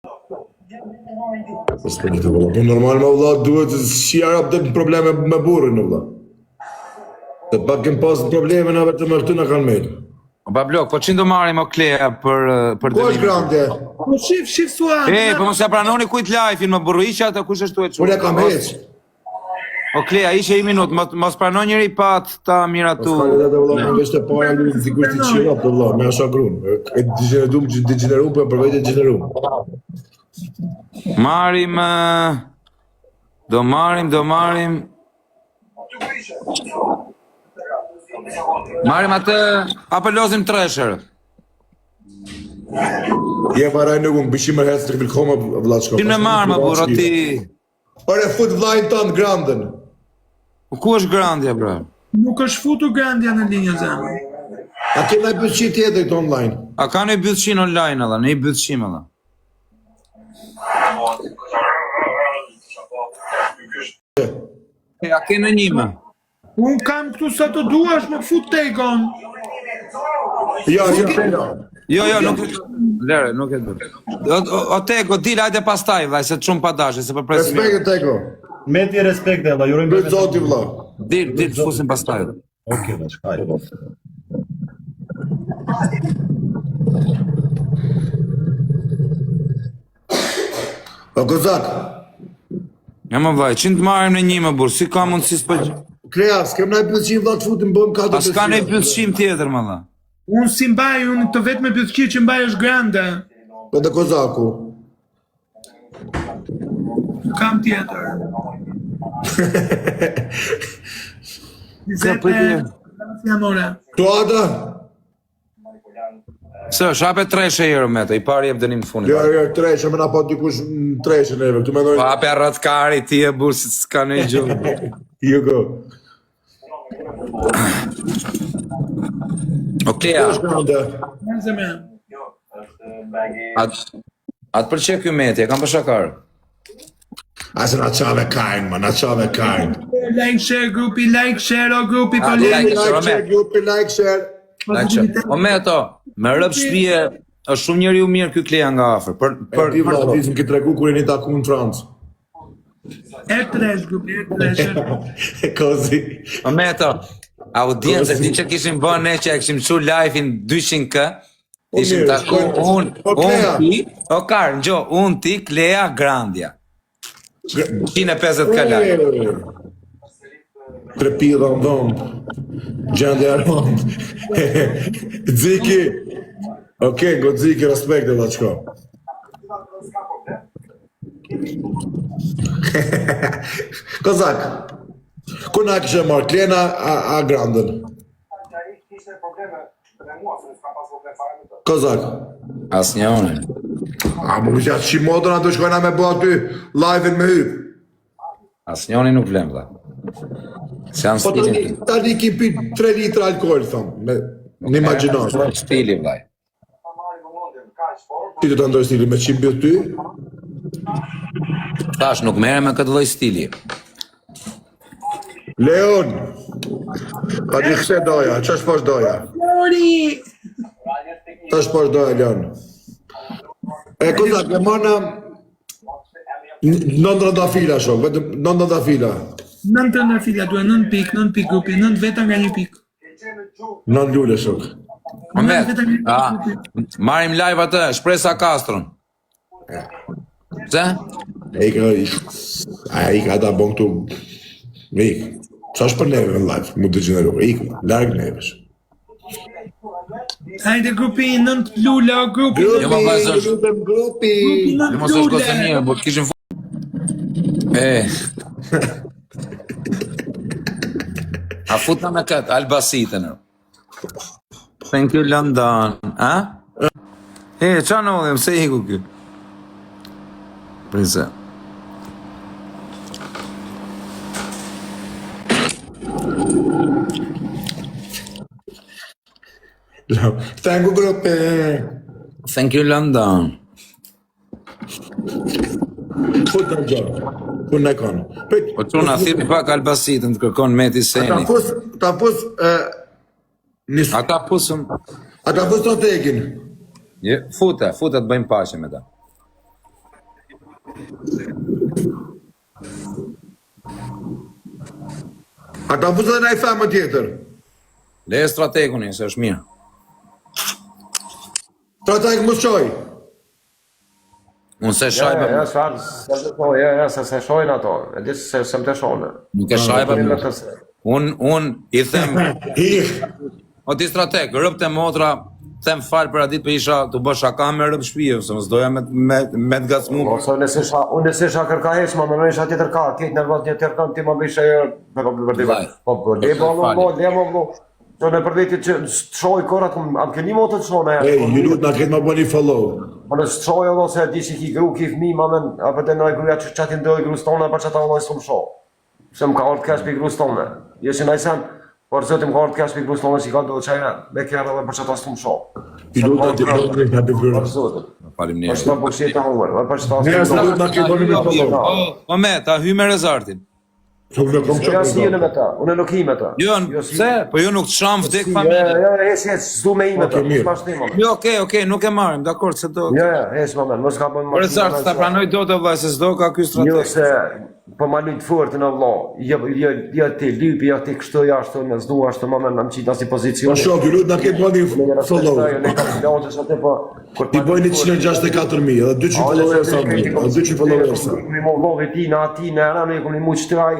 Po normal me vëlla duhet si arab të probleme me burrin vëlla. Të pak kem pas probleme na vetëm këtu na kanë marrë. Pa blok, po çin do marrim o Klea për Ku është grande? Po shif suan. Po mos ja pranoni kujt live-in më burriqa atë kush është tuaj. Unë kam heq. O Klea, ishe i minut, mos pranon njëri pat ta miratu. Ska edhe vëlla, më vështë para në sigurisht të çilla po vëlla, më asha grun. E degenerum po për vetë degenerum. Marim do marim atë apo lozim tresher. Je paraj nuk unë bëshim e herzlich willkommen vëlla çka. Ti më marr më burr ti. Ore fut vllajin ton Grandën. Ku është Grandja bra? Nuk është futur Grandja në linjë zemë. A ke ndaj bëçi tjetër këtu online? A ka në byllshin online alla, në byllshim alla. A ke në njime? Unë kam këtu sa të duash më fut tekon. Jo, nuk e lere, nuk e dur. O Teko, dil, hajde pastaj, vaj, se të shumë pa dashe, se për presim. Respekte Teko. Me ti respekte, valla, jurojmë Bëjt zoti vëlla. Dil, të fusim pastaj. Okej, bash, hajde. O Kozak. Ja më vaj, qënë të marim në njime, burë, si ka mundë si s'pë... Klea, s'kem naj pëllëqim vëlla të futim, bëjmë ka të A s'ka në pëllëshim tjetër, më dha. Unë si mbaj, unë të vetë me bëthki që mbaj është Granda. Po dhe Kozaku. Kam tjetër. Si amore. Tu ada? Së, shape treshe herë me të, i pari jep dënim të funit. Jo, treshe, me na po dikush treshe neve, këtu me dojnë... Pa ape rëtkari ti e burë, si s'ka në i gjumë. Jo go. Okej, Në zemë. atë përqe kjo meti, e kam për shakar. Asë na qave kajnë, ma, na qave kajnë. Like, share, grupi, like, share, o grupi, po like, lejnë. Like share, grupi, like share. O me ato, me rëp shpije, është shumë njeri u mirë kjo Klea nga afer. Për ti vëlla, ti s'm ke tregu kur jeni taku në Francë. E tresh, grupi, e tresh. Kozi. O me ato, audiencë, ti që kishim bërë ne që e kishim qu live-in 200k, ishim taku unë ti, o karë, njo, unë ti, Klea, Grandja. 150 kalaj. Trepida në dhëmë. Gjendja rëndë. Dziki. Okej, go dziki, respekte dhe qko. Kozak. Ku na kishe marrë, Klena a Grandën? Kozak. As një une. A më vëqja që modën atë shkojna me bo aty live-in me hyp. As një une nuk vlem, dha. Se janë Po stilin. tani ki pi 3 litra alkohol, thëmë. Në imaginash. Stili, vlaj. Ti të të ndoj stili me qim bjot ty? Tash, nuk mere me këtë lloj stili. Leon! Pa di kse doja, që është posh doja? Lori! Që është posh doja, Leon? E Kozak, e mana... Nëndra da fila shumë, vetëm nëndra da fila. 9 në fila, duhe 9 pik grupi, 9 veta nga 1 pik. Nën lule shumë. Marim live atë, Shpresa Kastron. Se? Ika ata bon këtu. Ik. Qa është për neve në live, mu të gjeneru. Ik, largë nevesh. Hajde grupi, 9 lula, grupi. Jo, ma vazhdosh. Grupi. Në mos është gosë një, bo të kishim A futna me këtë, Albasitën. Thank you, London. A? Qa në odhem, se iku kjo? Prinse. Thank you, grupi. Thank you, London. Fut në gjërë. Kun në konë. Po që në thirë pak Albasitën të kërkon Meti Seni. Ta pus... Ata pusëm... Ata pus të tekin. Futa të bëjmë pashe me ta. Ata fuzë dhe na i femë tjetër. Le strategun, se është mirë. Strateg mos qoj. Unë se shajba, Se shojnë ato, e di se më të shone. nuk e shajba mirë. Unë i them, Hih. o ti strateg, rëp të motra, them falë për atit për isha të bësh shaka me rëp shpijë, se më s'doja me të gacmu. Ose unë se isha kërka heq, ma më në isha tjetër ka, kejtë nërvat një tjetër kanë, ti ma bësha e le më që në përvetit që shoj korat, atë këni motë të shone. Ej, ju lut na ketë ma bëni follow. Më në shoj edhe se di që ki gru, ki fmi, ma men, apë të nëjë gruja që qatin dojë grus tone, për që ta onaj së më sho. Se më ka orë të kesh për grus tone. Jesë në ajsen, por zëti më ka orë të kesh për grus tone, që i ka dojë qajna, me kjerë edhe për që ta së më sho. Ju lut na ketë Për zotin. Falim Për që ta bukshet të hongër, për që ta Njerë së sa më lut na ketë bëni me follow. Po me, ta hy me rezartin. Shumë në kom Ja si jene me ta, unë nuk hi me ta. Jo, pse? Po ju nuk të shamë vdek Ja, familje. s'du me hi me ta, Okej, mirë. s'pashtim, man. Jo, okej, nuk e marrim, dakord, se do... Ja, man, mos ka bën Për rezart, ta pranoj do të vllai, se s'do ka ky Jo strateg. se po ma lujt fort në vëlla. Jo ti lypi, jo ti kështu jashtë, në s'du ashtu më në më qita si pozicion. Po shok, ju lut na ketë bëni follow. Ti bëjni 164.000, edhe 200 followers sa më, edhe 200 followers sa. Mi më vllovi ti në ati në era, në kuni mu qëtëaj,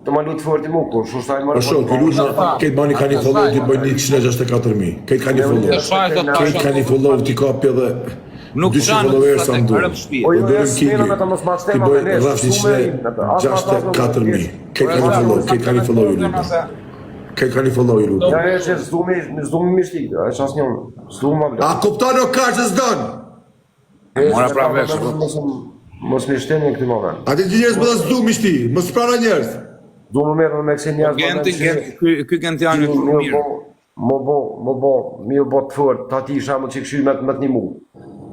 të ma lutë fort i mu, kur shustaj më Po shok, ju lut na ketë bëni ka një follow, ti bëjni 164.000. Ketë ka një follow. Ketë ka një follow, ti kapi edhe Nuk 200 shanë followers sa strateg, më rëp du. shpijë. O jo, Dërëm s'mena Kingi, me ta mos ma ti shtema bëj me nesh, rraf 164.000. Ketë ka një follow, ketë ka një follow ju lut. Ketë ka një follow ju lut. Ja, e që s'du me mishtik, e që asë njën, s'du me A kupton o ka që s'don? Mora pra vesh. Mos me shteni në këti moment. A ti njerëz më dhe s'du mishti, më s'prana njerëz. Du më merë me kësi njerëz Ky Gentiani është shumë mirë. Mi u bo të fort, ta ti isha më që këshyri me të një mu.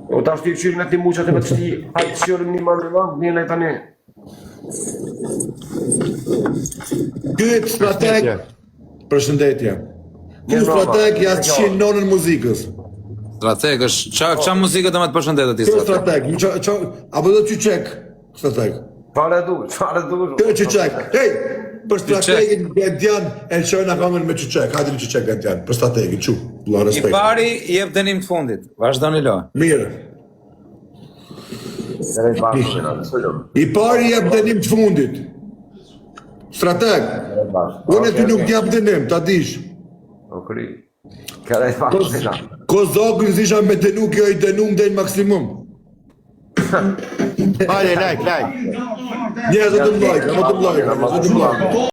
O ta shtu i këshyri me të një mu që të me të shti, hajtë të shërim një marë në vënd, një lejta një. Këtë strateg, përshëndetje. Këtë strateg jasë qenë nonën muzikës. Strateg është, qa muzikët të me të përshëndetë ti Këtë strateg? strateg, apo do që qek, strateg. Fare du. Këtë që qek, hej, për strategin Gentian, e qojnë akamën me që qek, hajtë një që qek Gentian, për strategin, që, la I respekt. pari jep dënim të fundit, vazhdoni lo. Mirë, i pari jep dënim të fundit. Strateg, unë e ty nuk jep dënim, ta dish. Okri. Kërë e bashkë. Kozokën zisha me dënu, kjo i dënum dhe në maksimum. Hajde, like. Njerëzë të mlajtë, më të mlajtë.